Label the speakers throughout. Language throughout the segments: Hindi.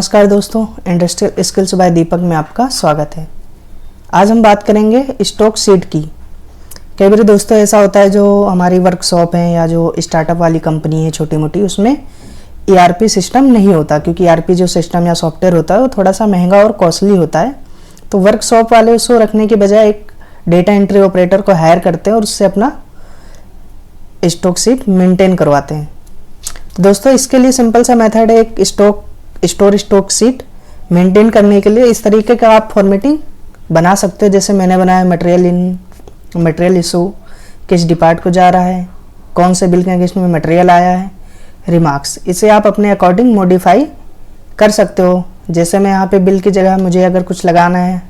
Speaker 1: नमस्कार दोस्तों, इंडस्ट्रियल स्किल्स बाय दीपक में आपका स्वागत है। आज हम बात करेंगे स्टॉक शीट की। कई बार दोस्तों ऐसा होता है जो हमारी वर्कशॉप है या जो स्टार्टअप वाली कंपनी है छोटी मोटी, उसमें ईआरपी सिस्टम नहीं होता, क्योंकि ईआरपी जो सिस्टम या सॉफ्टवेयर होता है वो थोड़ा सा महंगा और कॉस्टली होता है। तो वर्कशॉप वाले उसको रखने के बजाय एक डेटा एंट्री ऑपरेटर को हायर करते हैं और उससे अपना स्टॉक शीट मेंटेन करवाते हैं। तो दोस्तों इसके लिए सिंपल सा मेथड है, एक स्टोक शीट मेंटेन करने के लिए इस तरीके का आप फॉर्मेटिंग बना सकते हो। जैसे मैंने बनाया मटेरियल इशू, किस डिपार्ट को जा रहा है, कौन से बिल के अगेंस्ट में मटेरियल आया है, रिमार्क्स। इसे आप अपने अकॉर्डिंग मॉडिफाई कर सकते हो। जैसे मैं यहाँ पे बिल की जगह मुझे अगर कुछ लगाना है,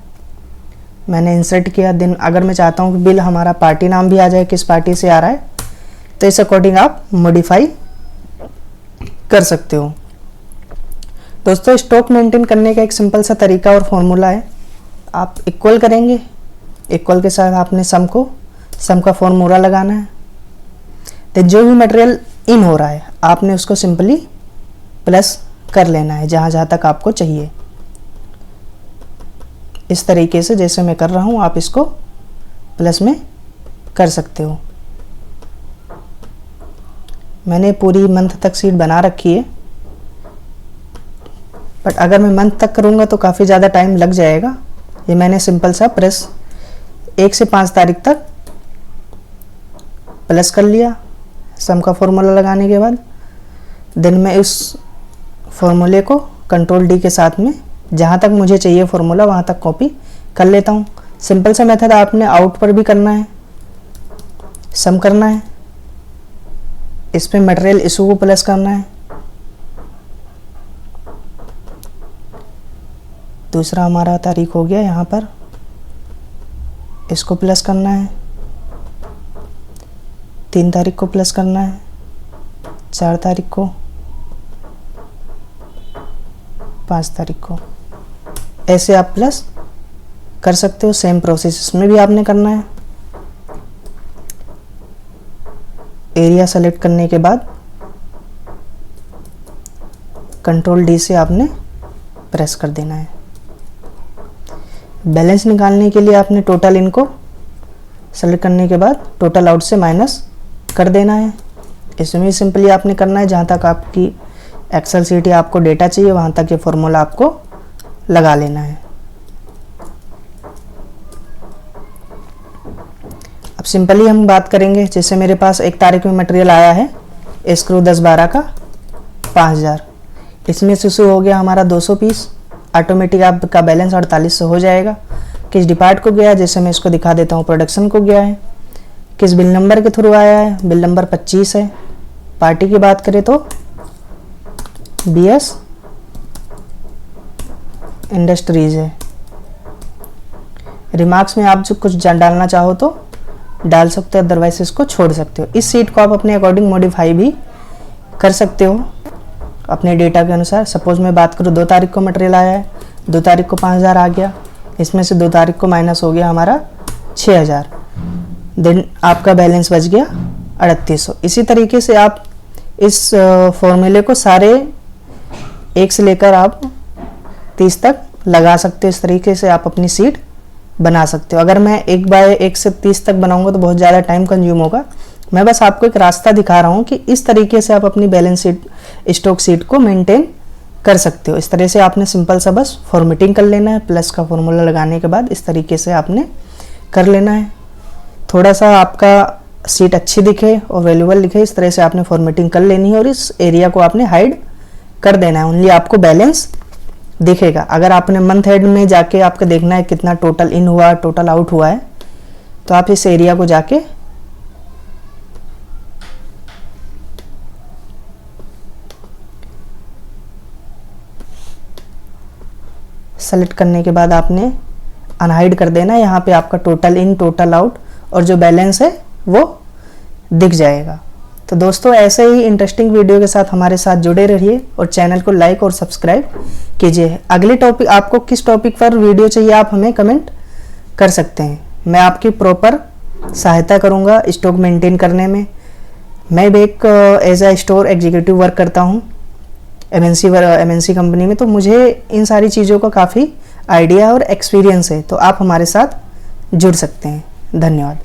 Speaker 1: मैंने इंसर्ट किया दिन, अगर मैं चाहता हूँ कि बिल हमारा पार्टी नाम भी आ जाए, किस पार्टी से आ रहा है, तो इस अकॉर्डिंग आप मॉडिफाई कर सकते हो। दोस्तों स्टॉक मेंटेन करने का एक सिंपल सा तरीका और फॉर्मूला है। आप इक्वल करेंगे, इक्वल के साथ आपने सम का फॉर्मूला लगाना है। तो जो भी मटेरियल इन हो रहा है आपने उसको सिंपली प्लस कर लेना है जहाँ जहाँ तक आपको चाहिए। इस तरीके से जैसे मैं कर रहा हूँ आप इसको प्लस में कर सकते हो। मैंने पूरी मंथ तक शीट बना रखी है, बट अगर मैं मंथ तक करूँगा तो काफ़ी ज़्यादा टाइम लग जाएगा। ये मैंने सिंपल सा प्रेस 1 से 5 तारीख तक प्लस कर लिया सम का फॉर्मूला लगाने के बाद। दिन में उस फॉर्मूले को कंट्रोल डी के साथ में जहाँ तक मुझे चाहिए फॉर्मूला वहाँ तक कॉपी कर लेता हूँ। सिंपल सा मेथड आपने आउट पर भी करना है, सम करना है, इस पे मटेरियल इशू को प्लस करना है, दूसरा हमारा तारीख हो गया, यहाँ पर इसको प्लस करना है, 3 तारीख को प्लस करना है, 4 तारीख को, 5 तारीख को, ऐसे आप प्लस कर सकते हो। सेम प्रोसेस इसमें भी आपने करना है। एरिया सेलेक्ट करने के बाद कंट्रोल डी से आपने प्रेस कर देना है। बैलेंस निकालने के लिए आपने टोटल इनको सेलेक्ट करने के बाद टोटल आउट से माइनस कर देना है। इसमें सिंपली आपने करना है जहाँ तक आपकी एक्सेल शीट या आपको डेटा चाहिए वहाँ तक ये फॉर्मूला आपको लगा लेना है। अब सिंपली हम बात करेंगे, जैसे मेरे पास 1 तारीख में मटेरियल आया है स्क्रू 10-12 का 5000, इसमें से शुरू हो गया हमारा 200 पीस। ऑटोमेटिक आपका बैलेंस 48 से हो जाएगा। किस डिपार्ट को गया, जैसे मैं इसको दिखा देता हूँ, प्रोडक्शन को गया है। किस बिल नंबर के थ्रू आया है, बिल नंबर 25 है। पार्टी की बात करें तो BS इंडस्ट्रीज है। रिमार्क्स में आप जो कुछ डालना चाहो तो डाल सकते हो, अदरवाइज इसको छोड़ सकते हो। इस सीट को आप अपने अकॉर्डिंग मॉडिफाई भी कर सकते हो अपने डेटा के अनुसार। सपोज मैं बात करूँ 2 तारीख को मटेरियल आया है, 2 तारीख को 5000 आ गया, इसमें से 2 तारीख को माइनस हो गया हमारा 6000, देन आपका बैलेंस बच गया 3800। इसी तरीके से आप इस फॉर्मूले को सारे 1 से लेकर आप 30 तक लगा सकते हो। इस तरीके से आप अपनी सीट बना सकते हो। अगर मैं 1 बाय 1 से 30 तक बनाऊंगा तो बहुत ज़्यादा टाइम कंज्यूम होगा। मैं बस आपको एक रास्ता दिखा रहा हूँ कि इस तरीके से आप अपनी बैलेंस शीट, स्टॉक शीट को मेंटेन कर सकते हो। इस तरह से आपने सिंपल सा बस फॉर्मेटिंग कर लेना है, प्लस का फॉर्मूला लगाने के बाद इस तरीके से आपने कर लेना है। थोड़ा सा आपका शीट अच्छी दिखे और वैल्यूबल दिखे, इस तरह से आपने फॉर्मेटिंग कर लेनी है और इस एरिया को आपने हाइड कर देना है। ओनली आपको बैलेंस दिखेगा। अगर आपने मंथ एंड में जाके आपको देखना है कितना टोटल इन हुआ, टोटल आउट हुआ है, तो आप इस एरिया को जाके सेलेक्ट करने के बाद आपने अनहाइड कर देना है। यहाँ पे आपका टोटल इन, टोटल आउट और जो बैलेंस है वो दिख जाएगा। तो दोस्तों ऐसे ही इंटरेस्टिंग वीडियो के साथ हमारे साथ जुड़े रहिए और चैनल को लाइक और सब्सक्राइब कीजिए। अगले टॉपिक, आपको किस टॉपिक पर वीडियो चाहिए आप हमें कमेंट कर सकते हैं। मैं आपकी प्रॉपर सहायता करूंगा स्टॉक मेंटेन करने में। मैं भी एक as a store executive work करता हूं। MNC कंपनी में, तो मुझे इन सारी चीज़ों का काफ़ी आइडिया और एक्सपीरियंस है, तो आप हमारे साथ जुड़ सकते हैं। धन्यवाद।